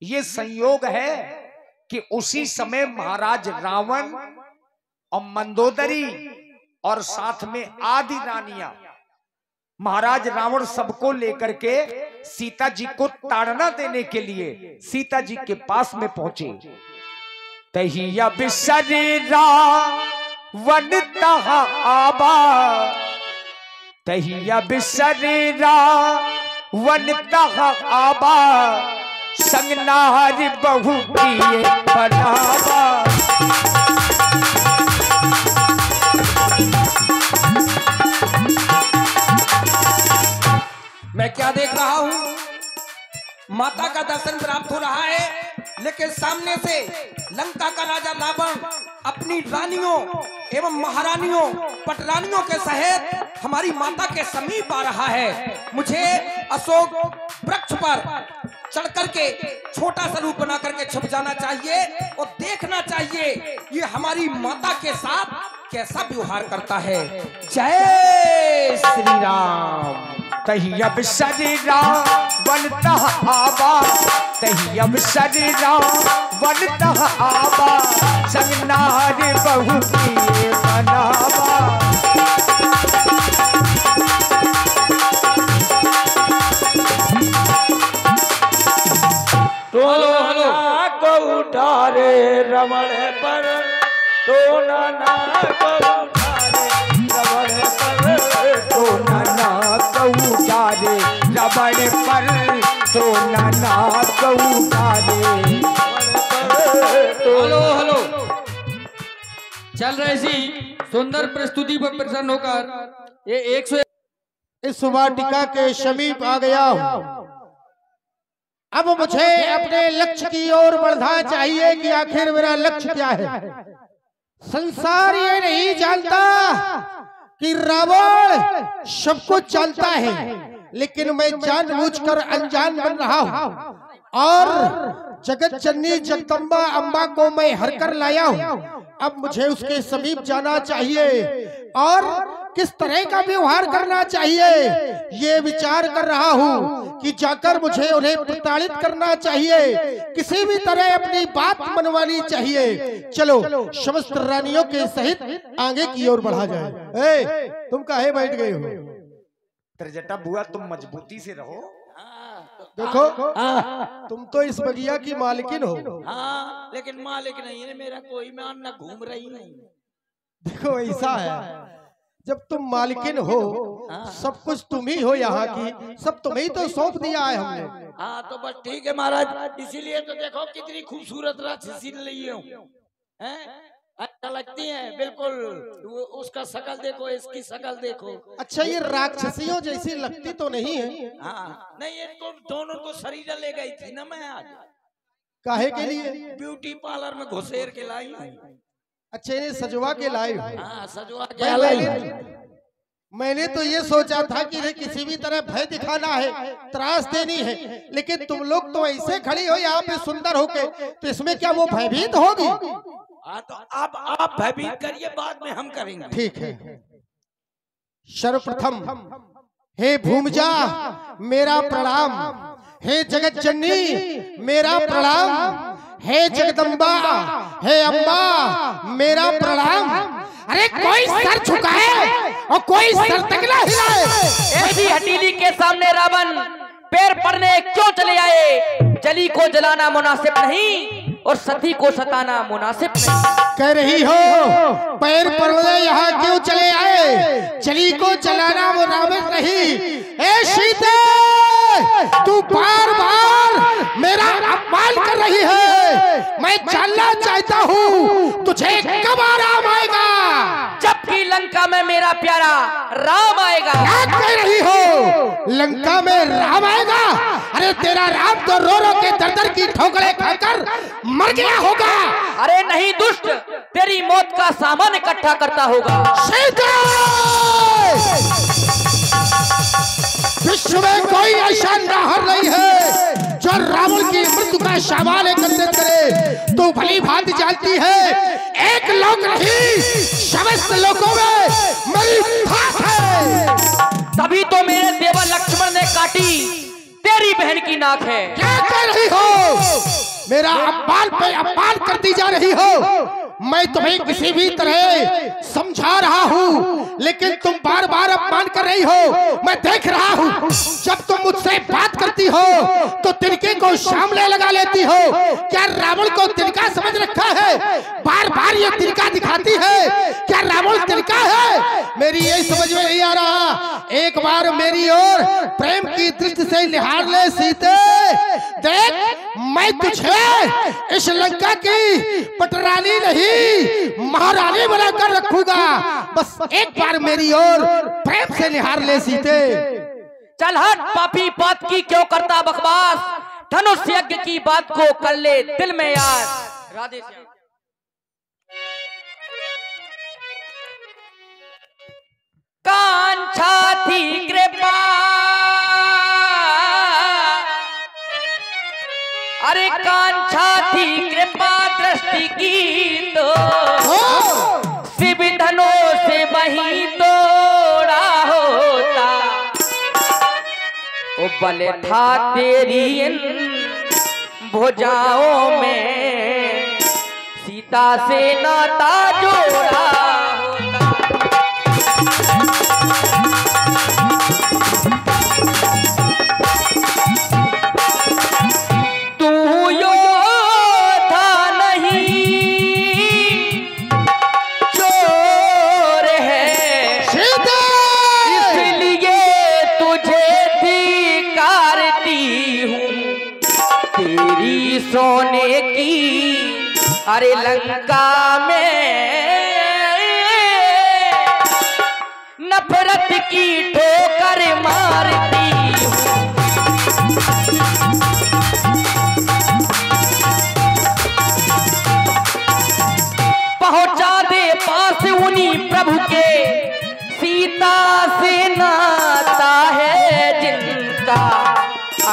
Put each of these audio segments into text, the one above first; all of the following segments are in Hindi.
ये संयोग है कि उसी समय महाराज रावण और मंदोदरी और साथ में आदि रानियां, महाराज रावण सबको लेकर के सीता जी को ताड़ना देने के लिए सीता जी के पास में पहुंचे। तहिया बिसरी रावण तहा आबा, तहिया बिसरी रावण तहा आबा, संग नारी बहु किए बनावा। मैं क्या देख रहा हूं? माता का दर्शन प्राप्त हो रहा है, लेकिन सामने से लंका का राजा रावण अपनी रानियों एवं महारानियों पटरानियों के सहित हमारी माता के समीप आ रहा है। मुझे अशोक वृक्ष पर चढ़ करके छोटा सा रूप बना करके छुप जाना चाहिए और देखना चाहिए ये हमारी माता के साथ कैसा व्यवहार करता है। जय श्री राम। तहिया बिसरी रावण तहा आबा, तहिया बिसरी रावण तहा आबा, संग नारी बहु किए बनावा। हेलो को उठारे रमण पर, तो नाना को उठारे रमण पर, तो नाना को उठारे रमण पर, तो नाना को उठारे। हेलो चल रहे सी सुंदर प्रस्तुति पर प्रसन्न होकर ये 100 इस वाटिका के समीप आ गया हूं। अब मुझे अपने लक्ष्य की ओर बढ़ना चाहिए कि आखिर मेरा लक्ष्य क्या है। संसार ये नहीं जानता कि रावण सब कुछ जानता है, लेकिन मैं जानबूझकर अनजान बन रहा हूं और जगत जननी जगदम्बा अम्बा को मैं हर कर लाया हूं। अब मुझे उसके समीप जाना चाहिए और किस तरह का व्यवहार करना चाहिए ये विचार कर रहा हूँ कि जाकर मुझे उन्हें प्रताड़ित करना चाहिए, किसी भी तरह अपनी बात मनवानी चाहिए। चलो समस्त रानियों के सहित आगे की ओर बढ़ा जाए। तुम काहे बैठ गए हो? त्रिजटा बुआ तुम मजबूती से रहो। देखो तुम तो इस बगिया की मालकिन हो। हाँ, लेकिन मालिक नहीं है मेरा कोई, मैं अन्ना घूम रही नहीं। देखो ऐसा है, जब तुम मालकिन हो सब कुछ तुम ही हो, यहाँ की सब तुम्हें तो सौंप दिया है हमने। हाँ तो बस ठीक है महाराज, इसीलिए तो देखो कितनी खूबसूरत राक्षसी ली हूँ, अच्छा लगती है बिल्कुल। उसका शकल देखो, इसकी शकल देखो। अच्छा ये राक्षसियों जैसी लगती तो नहीं है? हाँ नहीं, इनको दोनों को शरीर ले गई थी ना मैं आज। काहे के लिए? ब्यूटी पार्लर में घुसेर के लाई हूँ। अच्छा इन्हें सजवा के लाई? हाँ सजवा के लाई। मैंने तो ये सोचा था कि इन्हें किसी भी तरह भय दिखाना है, त्रास देनी है, लेकिन तुम लोग तो ऐसे खड़ी हो यहाँ पे सुंदर होके, तो इसमें क्या वो भयभीत होगी? हाँ तो अब आप भयभीत करिए, बाद में हम करेंगे। ठीक है। सर्वप्रथम हे भूमजा मेरा प्रणाम, हे जगत जननी मेरा प्रणाम, हे जगदम्बा हे अम्बा मेरा प्रणाम। अरे कोई सर झुकाए और कोई सर तक ना हिलाए। ऐसी हटीली के सामने रावण पैर पड़ने क्यों चले आए? जली को जलाना मुनासिब नहीं और सती को सताना मुनासिब नहीं। कह रही हो पैर पड़ने यहाँ क्यों चले आए? जली को जलाना मुनासिब नहीं। ए सीते तू बार बार मेरा अपमान कर रही है। मैं जानना चाहता हूँ तुझे कब आराम आएगा? जबकि लंका में मेरा प्यारा राम आएगा। क्या कह रही हो? लंका में राम आएगा? अरे तेरा राम तो रो रो के दर-दर की ठोकरें खाकर मर गया होगा। अरे नहीं दुष्ट, तेरी मौत का सामान इकट्ठा करता होगा। विश्व में कोई ऐसा नाहर नहीं है जो रावण की मृत्यु का सामान एकत्रित करे। तो भली भांति जानती है एक लोक नहीं समस्त लोकों में मेरी ठाठ है। तभी तो मेरे देवा लक्ष्मण ने काटी तेरी बहन की नाक है। क्या कह मेरा अपमान पे अपमान करती जा रही हो। मैं तुम्हें किसी भी तरह समझा रहा हूँ, लेकिन तुम बार बार अपमान कर रही हो। मैं देख रहा हूँ जब तुम मुझसे बात करती हो तो तिनके को सामने लगा लेती हो। क्या रावण को तिनका समझ रखा है? बार बार ये तिनका दिखाती है। क्या रावण तिनका है? मेरी यही समझ में नहीं आ रहा। एक बार मेरी ओर प्रेम की दृष्टि से निहार ले सीते। देख, मैं तुझे इस लंका की पटरानी नहीं महारानी बनाकर रखूंगा। बस एक बार मेरी ओर प्रेम से निहार ले सीते। चल हट पापी, बात की क्यों करता बकवास? धनुष यज्ञ की बात को कर ले दिल में याद। राधे श्याम। कांछा थी कृपा, अरे कांछा थी कृपा दृष्टि की तो शिव धनुष से वही तोड़ा होता। ओ बल था तेरी इन भुजाओं में, सीता से नाता जोड़ा होता। तू योद्धा नहीं चोर है, इसलिए तुझे धिक्कारती हूँ। तेरी सोने की अरे लंका में नफरत की ठोकर मारती हूँ। पहुंचा दे पास उन्हीं प्रभु के, सीता से नाता है जिनका।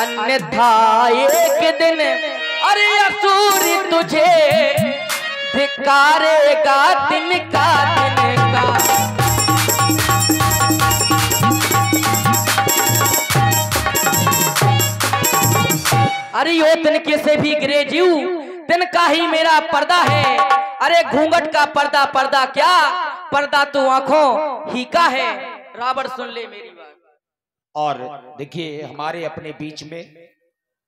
अन्यथा एक दिन अरे असुर तुझे धिक्कारेगा तिनका तिनका। अरे यो तिनके से भी गिरे जीव, तिनका ही मेरा पर्दा है। अरे घूंघट का पर्दा पर्दा क्या, पर्दा तो आंखों ही का है। रावण सुन ले मेरी बात। और देखिए हमारे अपने बीच में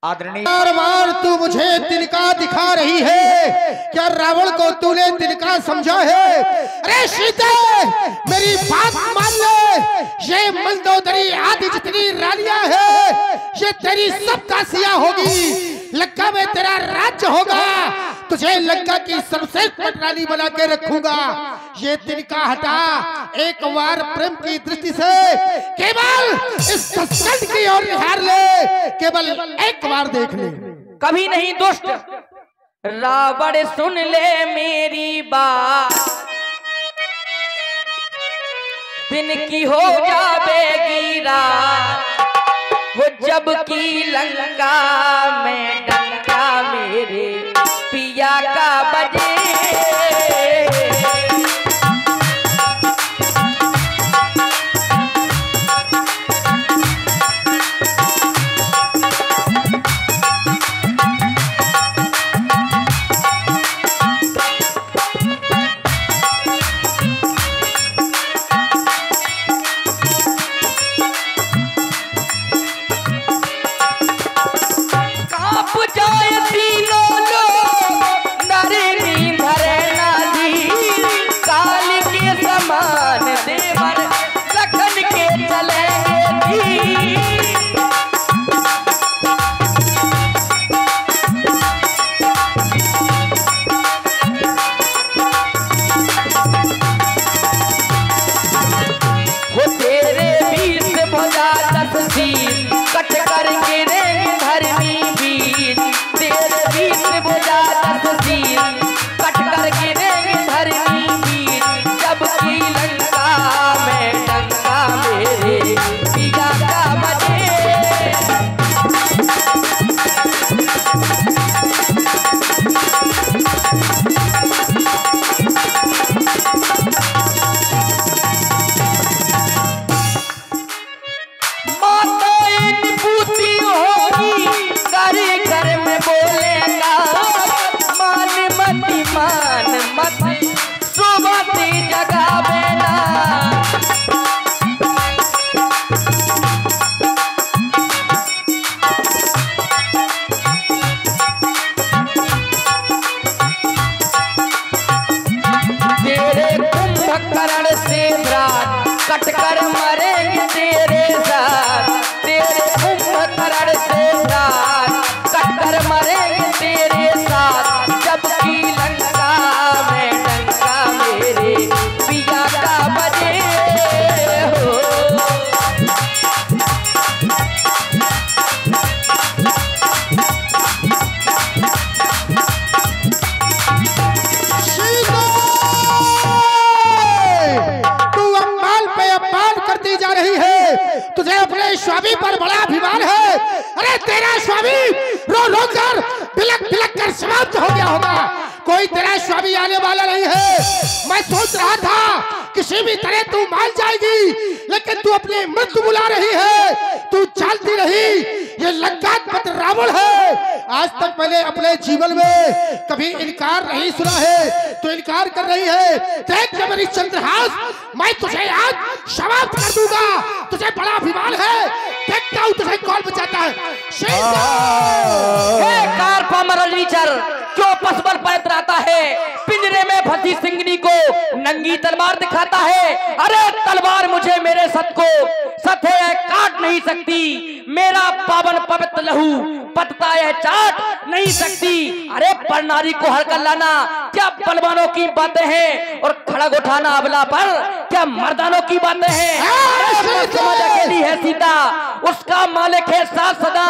आदरणीय बार बार तू मुझे तिनका दिखा रही है। क्या रावण को तूने तिनका समझा है? अरे सीते, मेरी बात मान ले। ये मंदोदरी आदि जितनी रानियां हैं, ये तेरी सब दासियां होगी। लंका में तेरा राज्य होगा। तुझे लंका की सर्वश्रेष्ठ पटरानी बना के रखूंगा। ये तिनका हटा, एक बार प्रेम की दृष्टि से केवल इस दशरथ की ओर निहार ले। केवल एक बार देख ले। कभी नहीं दुष्ट रावण, सुन ले मेरी बात। दिन की हो जावेगी रात, वो जब की लंका में डंका मेरे पिया का बजे। कट कर मरेंगे तेरे साथ, तेरे कुंभकर्ण से साथ कट कर मरेंगे तेरे साथ, जबकि लंका में डंका मेरे पिया का बजे हो। करती जा रही है, तुझे अपने स्वामी पर बड़ा अभिमान है। अरे तेरा स्वामी रो रो कर बिलक बिलक कर समाप्त हो गया होगा, कोई तेरा स्वामी आने वाला नहीं है। मैं सोच रहा था किसी भी तरह तू मान जाएगी, लेकिन तू अपनी मृत्यु बुला रही है, तू जानती रही ये लंकापति रावण है। आज तक मैंने अपने जीवन में कभी इनकार नहीं सुना है, तो इनकार कर रही है। देख के मेरी चंद्रहास, मैं तुझे आज समाप्त कर दूंगा, तुझे बड़ा अभिमान है। देखता हूँ तुझे कौन बचाता है। क्यों पसबल पैतराता है, पिंजरे में फंसी सिंगनी को नंगी तलवार दिखाता है। अरे तलवार मुझे मेरे सत को सत है काट नहीं सकती, मेरा पावन पवित्र लहू पतता है चाट नहीं सकती। अरे पर नारी को हर कर लाना क्या बलवानों की बातें हैं, और खड़ग उठाना अबला पर क्या मर्दानों की बातें हैं। समझ अकेली है सीता, उसका मालिक है साथ सदा,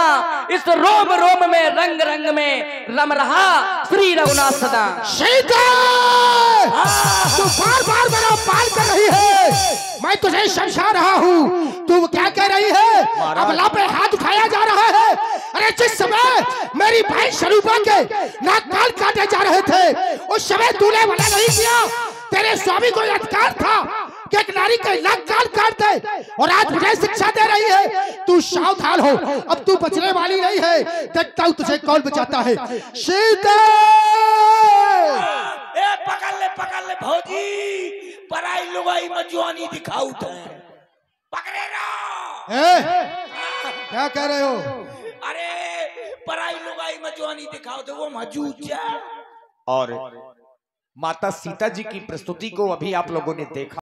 इस रोम रोम में रंग रंग में रम रहा श्री रघुनाथ सदा। सीता तू बार बार मेरा पाल कर रही है, मैं तुझे समझा रहा हूँ, तू क्या कह रही है। अबला पे हाथ उठाया जा रहा है। अरे जिस समय मेरी भाई स्वरूपा के नाक कान काटे जा रहे थे, उस समय तूने मना नहीं किया। तेरे स्वामी को अधिकार था कि एक नारी के नाक कान काट दे, और आज मुझे शिक्षा दे रही है। तू सावधान हो, अब तू बचने वाली नहीं है। देखता हूँ तुझे कौन बचाता है। सीता पकड़ ले भौजी, पराई लुगाई में जवानी दिखाऊ तो पकड़े ना। क्या कह रहे हो। अरे पराई लुगाई में जवानी दिखाओ तो वो मौजूद है। और माता सीता जी की प्रस्तुति को अभी आप लोगों ने देखा।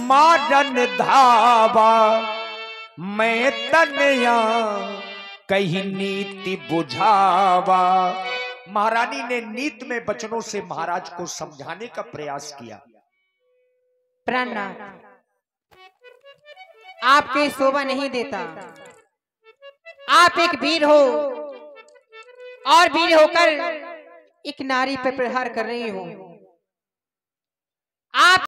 मारन धावा मैं तनया कहीं नीति बुझावा। महारानी ने नीत में वचनों से महाराज को समझाने का प्रयास किया। प्राणनाथ, आपके शोभा नहीं देता। आप एक वीर हो, और वीर होकर एक नारी पर प्रहार कर रही हो। आप